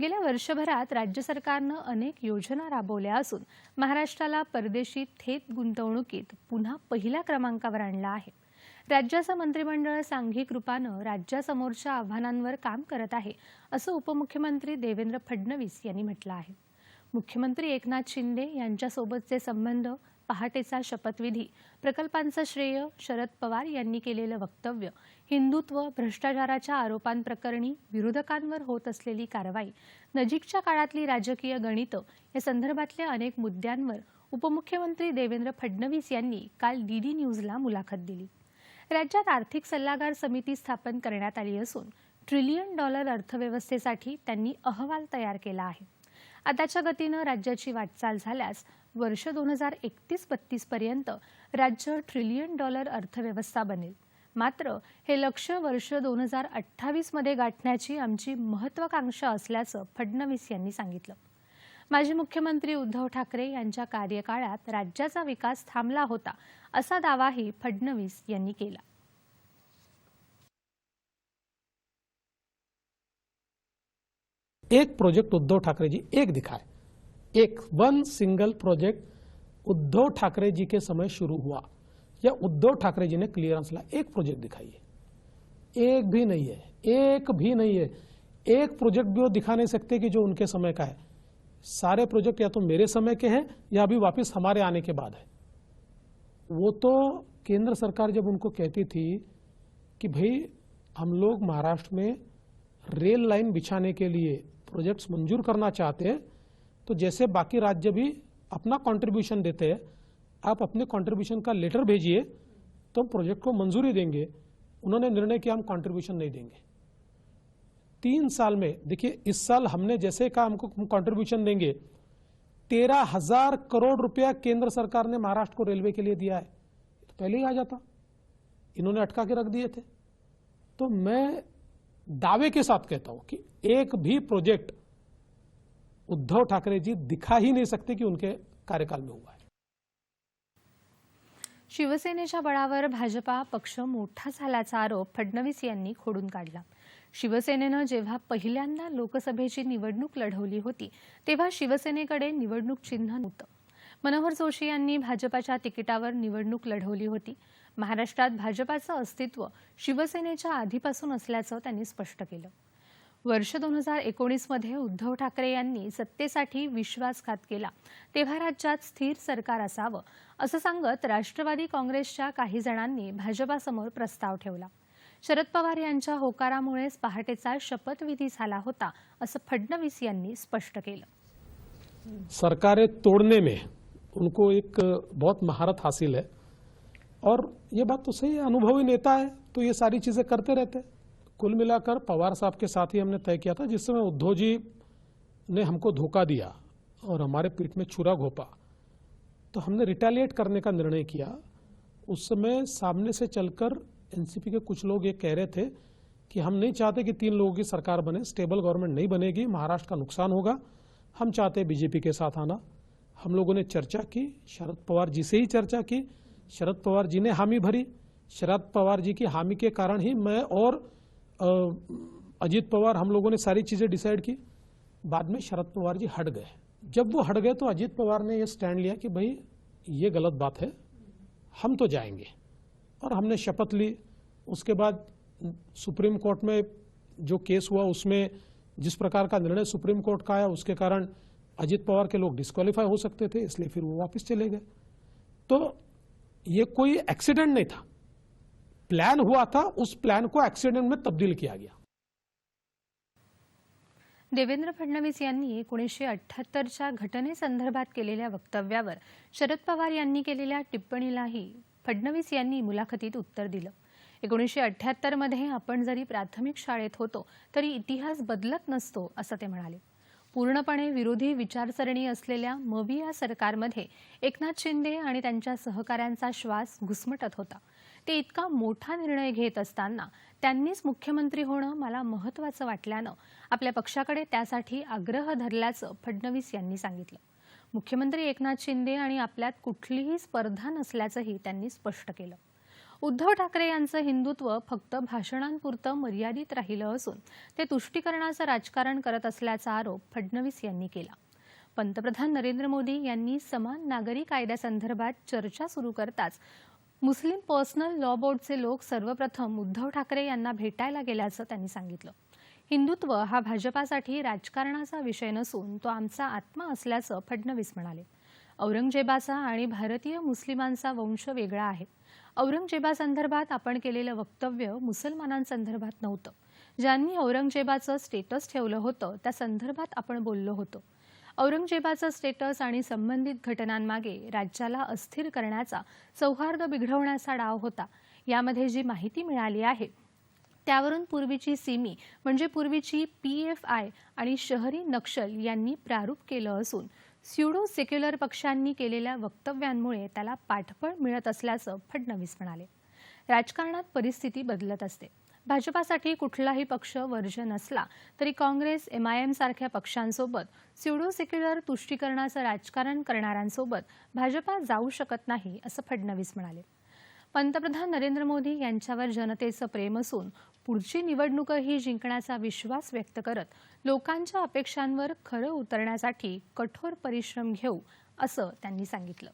गेल्या वर्षभरात राज्य सरकारनं अनेक योजना राबवल्या असून महाराष्ट्राला परदेशी थेट गुंतवणुकीत पुन्हा पहिल्या क्रमांकावर आणलं आहे। राज्याचं मंत्रिमंडळ सांघिक रूपानं राज्यासमोरच्या आव्हानांवर काम करत आहे, असं उपमुख्यमंत्री देवेंद्र फडणवीस यांनी म्हटलं आहे। मुख्यमंत्री एकनाथ शिंदे यांच्यासोबतचे संबंध, पहाटेचा शपथविधी, प्रकल्पांचं श्रेय, शरद पवार यांनी केलेलं वक्तव्य, हिंदुत्व, भ्रष्टाचाराच्या आरोपांप्रकरणी विरोधकांवर होत असलेली कारवाई, नजीकच्या काळातली राजकीय गणितं या संदर्भातल्या अनेक मुद्द्यांवर उपमुख्यमंत्री देवेंद्र फडणवीस यांनी काल डीडी न्यूजला मुलाखत दिली। राज्यात आर्थिक सल्लागार समिती स्थापन करण्यात आली असून $1 ट्रिलियन अर्थव्यवस्थेसाठी त्यांनी अहवाल तयार केला आहे। आताच्या गतीनं राज्याची वाटचाल झाल्यास वर्ष 2031-32 पर्यंत राज्य $1 ट्रिलियन अर्थव्यवस्था बनेल। मात्र हे लक्ष्य वर्ष 2028 मध्ये गाठण्याची आमची महत्त्वाकांक्षा असल्याचं फडणवीस यांनी सांगितलं। माजी मुख्यमंत्री उद्धव ठाकरे यांच्या कार्यकाळात राज्याचा विकास थांबला होता, असा दावाही फडणवीस यांनी केला। एक प्रोजेक्ट उद्धव ठाकरे जी एक दिखाए, एक one single project Uddhav Thackeray ji के समय शुरू हुआ या उद्धव ठाकरे जी ने क्लियरेंस ला, एक प्रोजेक्ट दिखाइए। एक भी नहीं है, एक भी नहीं है। एक प्रोजेक्ट भी वो दिखा नहीं सकते कि जो उनके समय का है। सारे प्रोजेक्ट या तो मेरे समय के हैं या अभी वापस हमारे आने के बाद है। वो तो केंद्र सरकार जब उनको कहती थी कि भाई हम लोग महाराष्ट्र में रेल लाइन बिछाने के लिए प्रोजेक्ट्स मंजूर करना चाहते हैं, तो जैसे बाकी राज्य भी अपना कंट्रीब्यूशन देते हैं, आप अपने कंट्रीब्यूशन का लेटर भेजिए तो हम प्रोजेक्ट को मंजूरी देंगे। उन्होंने निर्णय किया हम कंट्रीब्यूशन नहीं देंगे। 3 साल में देखिए, इस साल हमने जैसे कहा हमको कंट्रीब्यूशन देंगे, 13,000 करोड़ रुपया केंद्र सरकार ने महाराष्ट्र को रेलवे के लिए दिया है। तो पहले ही आ जाता, इन्होंने अटका के रख दिए थे। तो मैं दावे के साथ कहता हूं कि एक भी प्रोजेक्ट उद्धव ठाकरे जी दिखा ही नहीं सकते कि उनके कार्यकाल में हुआ है। शिवसेनेच्या बळावर भाजपा पक्ष मोठा झाल्याचा आरोप फडणवीस यांनी खोडून काढला। शिवसेनेनं जेव्हा पहिल्यांदा लोकसभेची निवडणूक लढवली होती तेव्हा शिवसेनेकडे निवडणूक चिन्ह नव्हतं। मनोहर जोशी यांनी भाजपाच्या तिकिटावर निवडणूक लढवली होती। महाराष्ट्रात भाजपाचं अस्तित्व शिवसेनेच्या आधीपासून असल्याचं त्यांनी स्पष्ट केलं। वर्ष 2019 मध्ये उद्धव ठाकरे यांनी सत्तेसाठी विश्वासघात केला, तेव्हा राज्यात स्थिर सरकार असावं असं सांगत राष्ट्रवादी काँग्रेसच्या काही जणांनी भाजपासमोर प्रस्ताव ठेवला। शरद पवार यांच्या होकारामुळेच पहाटेचा शपथविधी झाला होता, असं फडणवीस यांनी स्पष्ट केलं। सरकारें तोड़ने में उनको एक बहुत महारत हासिल है और ये बात तो सही है, अनुभवी नेता है तो ये सारी चीजें करते रहते हैं। कुल मिलाकर पवार साहब के साथ ही हमने तय किया था, जिस समय उद्धव जी ने हमको धोखा दिया और हमारे पीठ में छुरा घोंपा तो हमने रिटेलिएट करने का निर्णय किया। उस समय सामने से चलकर एनसीपी के कुछ लोग ये कह रहे थे कि हम नहीं चाहते कि 3 लोगों की सरकार बने, स्टेबल गवर्नमेंट नहीं बनेगी, महाराष्ट्र का नुकसान होगा, हम चाहते हैं बीजेपी के साथ आना। हम लोगों ने चर्चा की, शरद पवार जी से ही चर्चा की, शरद पवार जी ने हामी भरी। शरद पवार जी की हामी के कारण ही मैं और अजीत पवार हम लोगों ने सारी चीजें डिसाइड की। बाद में शरद पवार जी हट गए। जब वो हट गए तो अजीत पवार ने ये स्टैंड लिया कि भाई ये गलत बात है, हम तो जाएंगे, और हमने शपथ ली। उसके बाद सुप्रीम कोर्ट में जो केस हुआ उसमें जिस प्रकार का निर्णय सुप्रीम कोर्ट का आया उसके कारण अजीत पवार के लोग डिस्क्वालीफाई हो सकते थे, इसलिए फिर वो वापस चले गए। तो ये कोई एक्सीडेंट नहीं था, प्लान हुआ था, उस प्लान को एक्सीडेंट में तब्दील किया गया। देवेंद्र फडणवीस यांनी 1978च्या घटनेसंदर्भात केलेल्या वक्तव्यावर शरद पवार यांनी केलेल्या टिप्पणीलाही फडणवीस यांनी मुलाखतीत उत्तर दिलं। 1978 मध्ये आपण जरी प्राथमिक शाळेत होतो तरी इतिहास बदलत नसतो, असं ते म्हणाले। पूर्णपणे विरोधी विचारसरणी असलेल्या मविया सरकारमध्ये एकनाथ शिंदे आणि त्यांच्या सहकाऱ्यांचा श्वास घुसमटत होता। ते इतका मोठा निर्णय घेत असताना त्यांनीच मुख्यमंत्री होणं मला महत्त्वाचं वाटल्यानं आपल्या पक्षाकडे त्यासाठी आग्रह धरल्याचं फडणवीस यांनी सांगितलं। मुख्यमंत्री एकनाथ शिंदे आणि आपल्यात कुठलीही स्पर्धा नसल्याचंही त्यांनी स्पष्ट केलं। उद्धव ठाकरे यांचं हिंदुत्व फक्त भाषणांपुरतं मर्यादित राहिलं असून ते तुष्टीकरणाचं राजकारण करत असल्याचा आरोप फडणवीस यांनी केला. पंतप्रधान नरेंद्र मोदी यांनी समान नागरी कायद्यासंदर्भात चर्चा सुरू करताच मुस्लिम पर्सनल लॉ बोर्डचे लोक सर्वप्रथम उद्धव ठाकरे यांना भेटायला गेल्याचं त्यांनी सांगितलं. हिंदुत्व हा भाजपासाठी राजकारणाचा विषय नसून तो आमचा आत्मा असल्याचं फडणवीस म्हणाले. औरंगजेबाचा आणि भारतीय मुस्लिमांचा वंश वेगळा आहे. औरंगजेबासंदर्भात आपण केलेलं वक्तव्य मुसलमानांसंदर्भात नव्हतं. ज्यांनी औरंगजेबाचं स्टेटस ठेवलं होतं त्या संदर्भात आपण बोललो होतो. औरंगजेबाचं स्टेटस आणि संबंधित घटनांमागे राज्याला अस्थिर करण्याचा, सौहार्द बिघडवण्याचा डाव होता. यामध्ये जी माहिती मिळाली आहे त्यावरून पूर्वीची सिमी म्हणजे पूर्वीची PFI आणि शहरी नक्षल यांनी प्रारूप केलं असून स्युडो सेक्युलर पक्षांनी केलेल्या वक्तव्यांमुळे त्याला पाठबळ मिळत असल्याचं फडणवीस म्हणाले. राजकारणात परिस्थिती बदलत असते. भाजपासाठी कुठलाही पक्ष वर्ज्य नसला तरी काँग्रेस, MIM सारख्या पक्षांसोबत स्युडो सेक्युलर तुष्टीकरणाचं राजकारण करणाऱ्यांसोबत भाजपा जाऊ शकत नाही असं फडणवीस म्हणाले. पंतप्रधान नरेंद्र मोदी यांच्यावर जनतेचं प्रेम असून पुढची निवडणूकही जिंकण्याचा विश्वास व्यक्त करत लोकांच्या अपेक्षांवर खरं उतरण्यासाठी कठोर परिश्रम घेऊ असं त्यांनी सांगितलं.